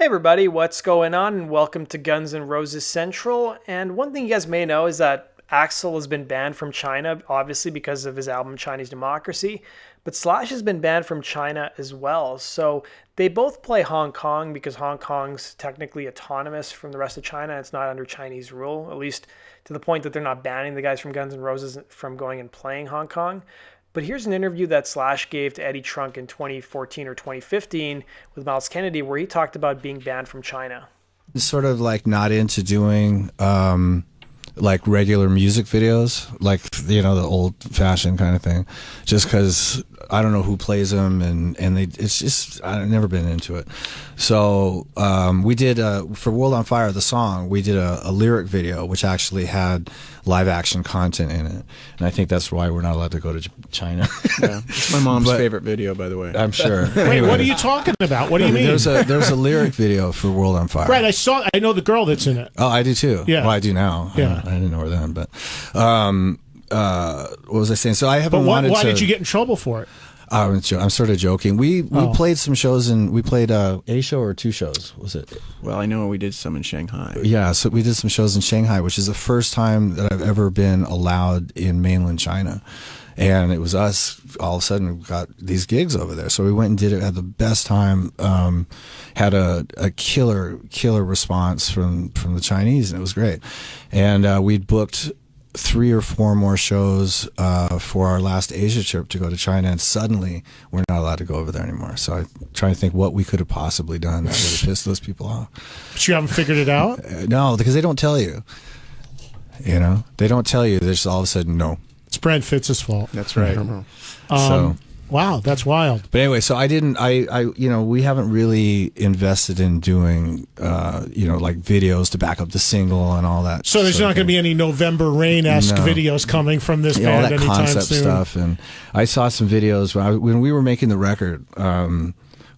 Hey everybody, what's going on? And welcome to Guns N' Roses Central. And one thing you guys may know is that Axl has been banned from China, obviously because of his album Chinese Democracy, but Slash has been banned from China as well. So they both play Hong Kong because Hong Kong's technically autonomous from the rest of China. It's not under Chinese rule, at least to the point that they're not banning the guys from Guns N' Roses from going and playing Hong Kong. But here's an interview that Slash gave to Eddie Trunk in 2014 or 2015 with Miles Kennedy where he talked about being banned from China. Sort of like not into doing like regular music videos, like, you know, the old fashioned kind of thing, just because I don't know who plays them and it's just, I've never been into it. So we did, for World on Fire, the song, we did a lyric video, which actually had live action content in it. And I think that's why we're not allowed to go to China. Yeah, it's my mom's favorite video, by the way. I'm sure. Wait, anyway, what are you talking about? What do you mean? There's a lyric video for World on Fire. Right, I know the girl that's in it. Oh, I do too. Yeah. Well, I do now. Yeah. I didn't know her then, but what was I saying? So I haven't But why to. did you get in trouble for it? I'm sort of joking. We played some shows and we played a show or two shows. Was it? Well, I know we did some in Shanghai. Yeah, so we did some shows in Shanghai, which is the first time that I've ever been allowed in mainland China. And it was us, all of a sudden, we got these gigs over there. So we went and did it, had the best time, had a killer response from the Chinese, and it was great. And we'd booked 3 or 4 more shows for our last Asia trip to go to China, and suddenly we're not allowed to go over there anymore. So I'm trying to think what we could have possibly done that would have pissed those people off. But you haven't figured it out? No, because they don't tell you. You know, they don't tell you. They're just all of a sudden, no. It's Brent Fitz's fault. That's right. So. Wow, that's wild. But anyway, so we haven't really invested in doing, like videos to back up the single and all that. So there's not going to be any November Rain-esque videos coming from this band all that anytime concept soon. stuff. And I saw some videos when we were making the record.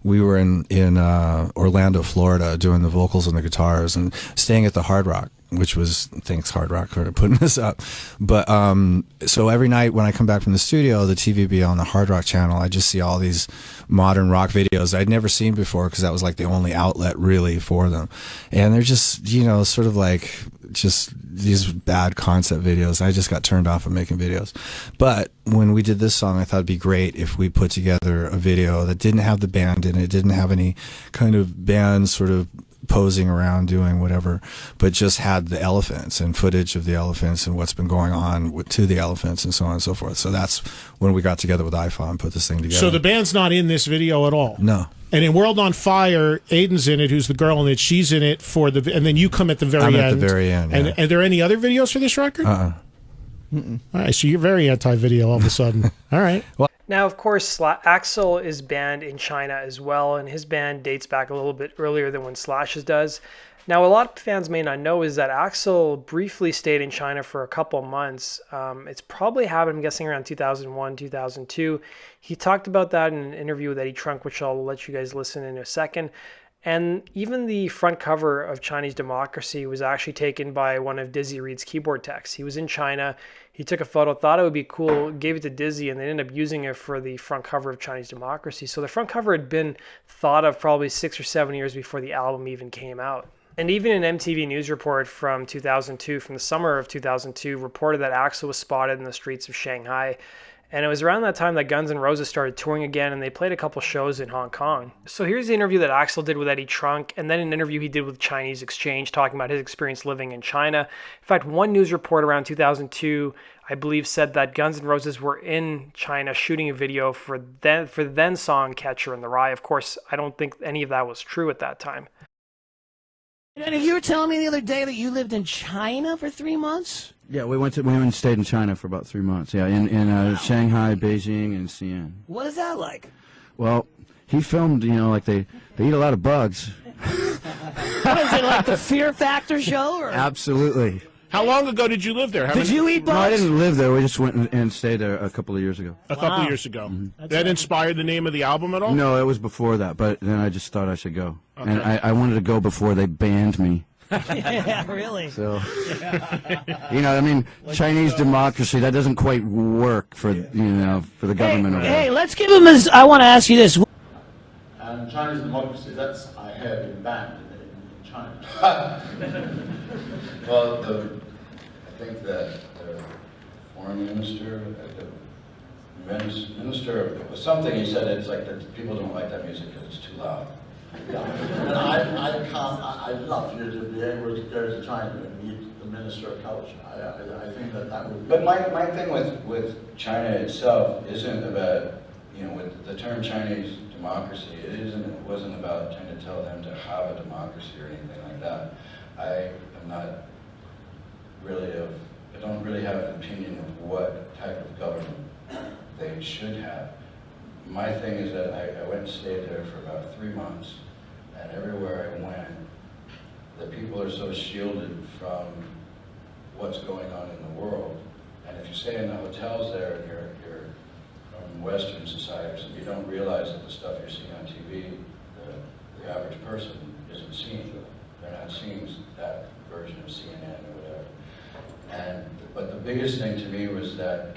We were in Orlando, Florida, doing the vocals and the guitars and staying at the Hard Rock, which was, thanks Hard Rock for putting this up. But so every night when I come back from the studio, the TV would be on the Hard Rock channel. I just see all these modern rock videos I'd never seen before because that was like the only outlet really for them. And they're just, sort of like just these bad concept videos. I just got turned off of making videos. But when we did this song, I thought it'd be great if we put together a video that didn't have the band in it, didn't have any kind of band sort of posing around doing whatever, but just had the elephants and footage of the elephants and what's been going on to the elephants and so on and so forth. So that's when we got together with iPhone and put this thing together. So the band's not in this video at all? No. And in World on Fire, Aiden's in it, who's the girl in it. She's in it and then you come at the very end. I'm at the very end, yeah. And are there any other videos for this record? All right, so you're very anti-video all of a sudden. All right. Well, Now, of course, Axl is banned in China as well, and his ban dates back a little bit earlier than when Slash's does. Now, a lot of fans may not know is that Axl briefly stayed in China for a couple months. It's probably happened, I'm guessing, around 2001, 2002. He talked about that in an interview with Eddie Trunk, which I'll let you guys listen in a second. And even the front cover of Chinese Democracy was actually taken by one of Dizzy Reed's keyboard techs. He was in China. He took a photo, thought it would be cool, gave it to Dizzy, and they ended up using it for the front cover of Chinese Democracy. So the front cover had been thought of probably 6 or 7 years before the album even came out. And even an MTV News report from 2002, from the summer of 2002, reported that Axl was spotted in the streets of Shanghai. And it was around that time that Guns N' Roses started touring again, and they played a couple shows in Hong Kong. So here's the interview that Axl did with Eddie Trunk, and then an interview he did with Chinese Exchange, talking about his experience living in China. In fact, one news report around 2002, I believe, said that Guns N' Roses were in China shooting a video for the then song Catcher in the Rye. Of course, I don't think any of that was true at that time. And you were telling me the other day that you lived in China for 3 months? Yeah, we went and stayed in China for about 3 months. Yeah, in Shanghai, Beijing, and Xi'an. What is that like? Well, he filmed, like they eat a lot of bugs. What is it, like the Fear Factor show? Or? Absolutely. How long ago did you live there? Did you eat bugs? No, I didn't live there. We just went and stayed there a couple of years ago. A couple of years ago. Mm-hmm. That inspired the name of the album at all? No, it was before that, but then I just thought I should go. Okay. And I wanted to go before they banned me. Yeah, really. So, Chinese democracy, that doesn't quite work for the government. Hey, let's give him I want to ask you this. And Chinese democracy, that's, I heard, been banned in China. Well, I think that the foreign minister, minister, something he said, it's like that people don't like that music because it's too loud. Yeah. And I'd love you to be able to go to China and meet the Minister of Culture. I think that would be... But my thing with China itself isn't about, you know, with the term Chinese democracy, it wasn't about trying to tell them to have a democracy or anything like that. I am not really I don't really have an opinion of what type of government they should have. My thing is that I went and stayed there for about 3 months, and everywhere I went, the people are so shielded from what's going on in the world. And if you stay in the hotels there and you're from Western societies, and you don't realize that the stuff you're seeing on TV, the average person isn't seeing. They're not seeing that version of CNN or whatever. But the biggest thing to me was that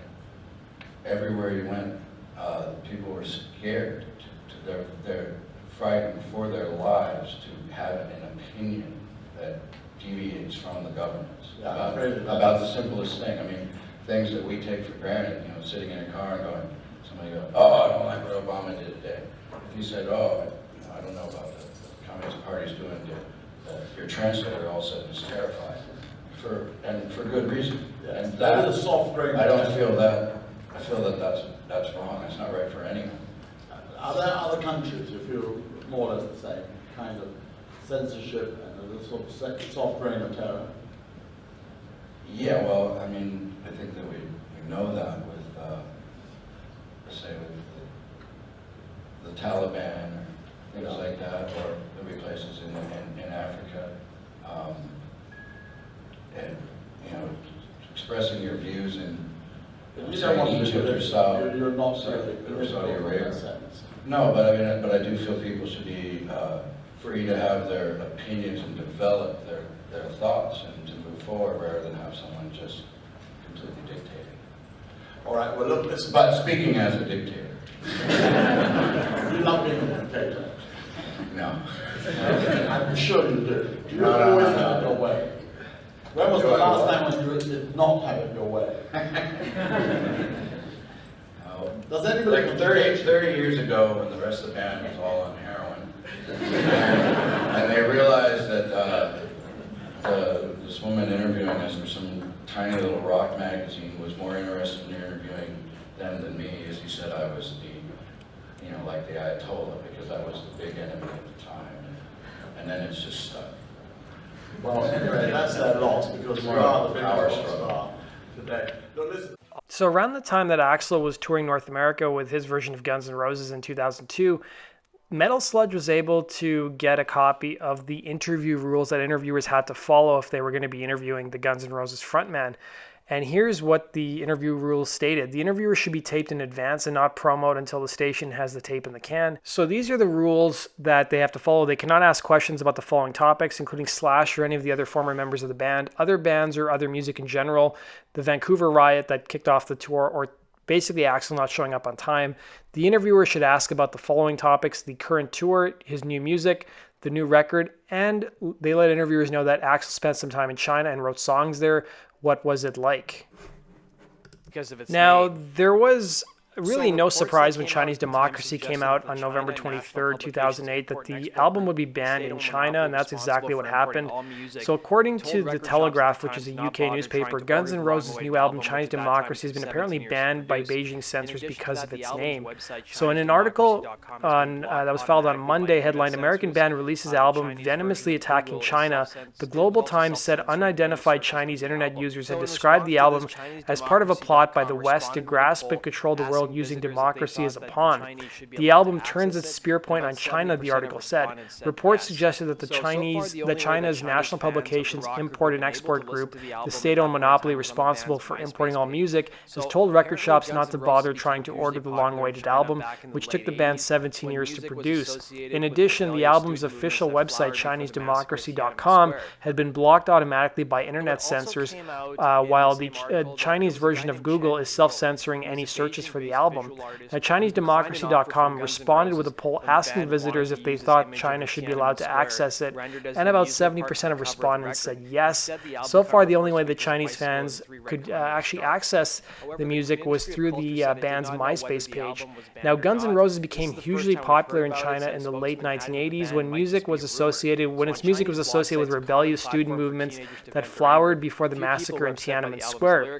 everywhere you went, people were scared. They're frightened for their lives to have an opinion that deviates from the government's about the simplest thing. I mean, things that we take for granted. You know, sitting in a car and going, somebody goes, "Oh, I don't like what Obama did today." If you said, "Oh, I don't know about the Communist Party's doing," your translator all of a sudden is terrified, for good reason. Yes. And that is a soft grain. I don't feel that. I feel that that's wrong. That's not right for anyone. Are there other countries who feel more or less the same kind of censorship and a sort of soft grain of terror? Yeah, well, I mean, I think that we know that with, say, with the Taliban or things like that, or there'll be places in Africa, and you know, expressing your views in Egypt or Saudi Arabia. No, but I mean, but I do feel people should be free to have their opinions and develop their thoughts and to move forward rather than have someone just completely dictating. All right, well, look, listen. But speaking as a dictator. You love being a dictator? No. I'm sure you do. Do you always have it your way? When was the last time when you did not have it your way? Does anybody... Like 30 years ago, when the rest of the band was all on heroin, and they realized that this woman interviewing us for some tiny little rock magazine was more interested in interviewing them than me, as he said I was the, you know, like the Ayatollah, because I was the big enemy at the time, and then it's just stuck. Well, anyway, that's their loss, because we are the biggest rock star today. Look, listen. So around the time that Axl was touring North America with his version of Guns N' Roses in 2002, Metal Sludge was able to get a copy of the interview rules that interviewers had to follow if they were going to be interviewing the Guns N' Roses frontman. And here's what the interview rules stated. The interviewer should be taped in advance and not promote until the station has the tape in the can. So these are the rules that they have to follow. They cannot ask questions about the following topics, including Slash or any of the other former members of the band, other bands or other music in general, the Vancouver riot that kicked off the tour, or basically Axl not showing up on time. The interviewer should ask about the following topics: the current tour, his new music, the new record, and they let interviewers know that Axl spent some time in China and wrote songs there. What was it like? Because of its now, name. there was really no surprise when Chinese Democracy came out on November 23rd, 2008, that the album would be banned in China, and that's exactly what happened. So according to The Telegraph, which is a UK newspaper, Guns N' Roses' new album, Chinese Democracy, has been apparently banned by Beijing censors because of its name. So in an article that was filed on Monday, headlined, "American Band Releases Album Venomously Attacking China," the Global Times said unidentified Chinese internet users had described the album as part of a plot by the West to grasp and control the world using democracy as a pawn. The album turns its spear point on China, the article said. Reports suggested that China's national publications import and export group, the state-owned monopoly responsible for importing all music, has told record shops not to bother trying to order the long-awaited album, which took the band 17 years to produce. In addition, the album's official website, ChineseDemocracy.com, had been blocked automatically by internet censors, while the Chinese version of Google is self-censoring any searches for the the album. Now, ChineseDemocracy.com responded with a poll asking visitors if they thought China should be allowed to access it, and about 70% of respondents said yes. So far, the only way that Chinese fans could actually access the music was through the band's MySpace page. Now, Guns N' Roses became hugely popular in China in the late 1980s when its music was associated with rebellious student movements that flowered before the massacre in Tiananmen Square.